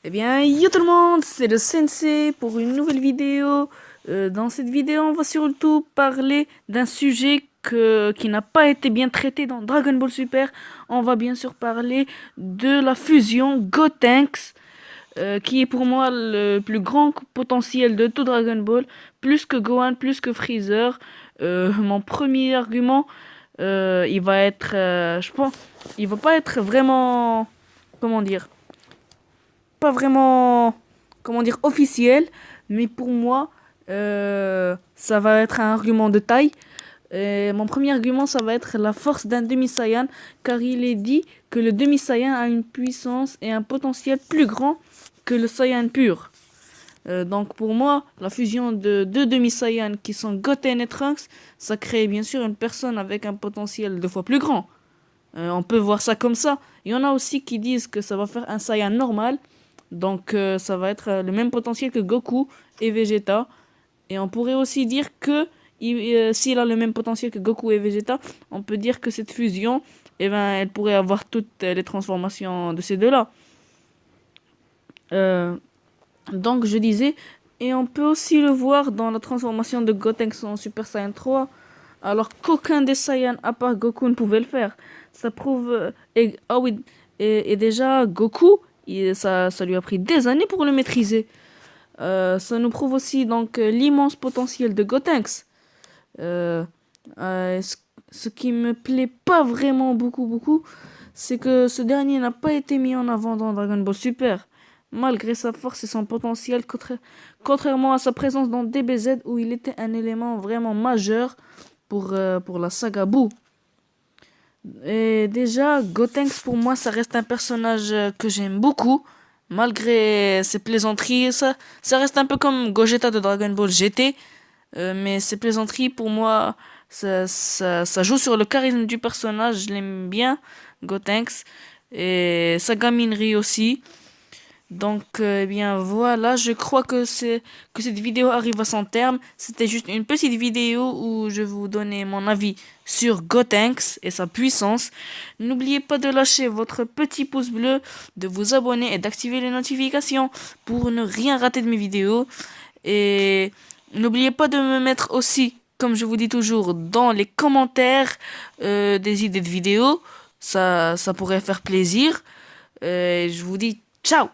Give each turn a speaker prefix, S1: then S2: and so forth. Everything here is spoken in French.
S1: Eh bien, yo tout le monde, c'est le Sensei pour une nouvelle vidéo. Dans cette vidéo, on va surtout parler d'un sujet qui n'a pas été bien traité dans Dragon Ball Super. On va bien sûr parler de la fusion Gotenks, qui est pour moi le plus grand potentiel de tout Dragon Ball, plus que Gohan, plus que Freezer. Mon premier argument, il va être, je pense, il va pas être vraiment, comment dire, pas vraiment, comment dire, officiel, mais pour moi, ça va être un argument de taille. Mon premier argument, ça va être la force d'un demi-Saiyan, car il est dit que le demi-Saiyan a une puissance et un potentiel plus grand que le Saiyan pur. Donc pour moi, la fusion de deux demi-Saiyans qui sont Goten et Trunks, ça crée bien sûr une personne avec un potentiel deux fois plus grand. On peut voir ça comme ça. Il y en a aussi qui disent que ça va faire un Saiyan normal, donc ça va être le même potentiel que Goku et Vegeta. Et on pourrait aussi dire que s'il a le même potentiel que Goku et Vegeta, on peut dire que cette fusion, eh ben, elle pourrait avoir toutes les transformations de ces deux-là. Euh, donc je disais, et on peut aussi le voir dans la transformation de Gotenks en Super Saiyan 3, alors qu'aucun des Saiyans à part Goku ne pouvait le faire. Ça prouve... ah oui, et déjà Goku, ça lui a pris des années pour le maîtriser. Ça nous prouve aussi donc l'immense potentiel de Gotenks. Euh, ce qui me plaît pas vraiment beaucoup, c'est que ce dernier n'a pas été mis en avant dans Dragon Ball Super, malgré sa force et son potentiel, contrairement à sa présence dans DBZ où il était un élément vraiment majeur pour la saga Boo. Et déjà, Gotenks pour moi ça reste un personnage que j'aime beaucoup, malgré ses plaisanteries, ça reste un peu comme Gogeta de Dragon Ball GT. Mais ces plaisanteries, pour moi, ça joue sur le charisme du personnage. Je l'aime bien, Gotenks. Et sa gaminerie aussi. Donc, eh bien voilà, je crois que cette vidéo arrive à son terme. C'était juste une petite vidéo où je vous donnais mon avis sur Gotenks et sa puissance. N'oubliez pas de lâcher votre petit pouce bleu, de vous abonner et d'activer les notifications pour ne rien rater de mes vidéos. Et n'oubliez pas de me mettre aussi, comme je vous dis toujours, dans les commentaires des idées de vidéos. Ça pourrait faire plaisir. Je vous dis ciao!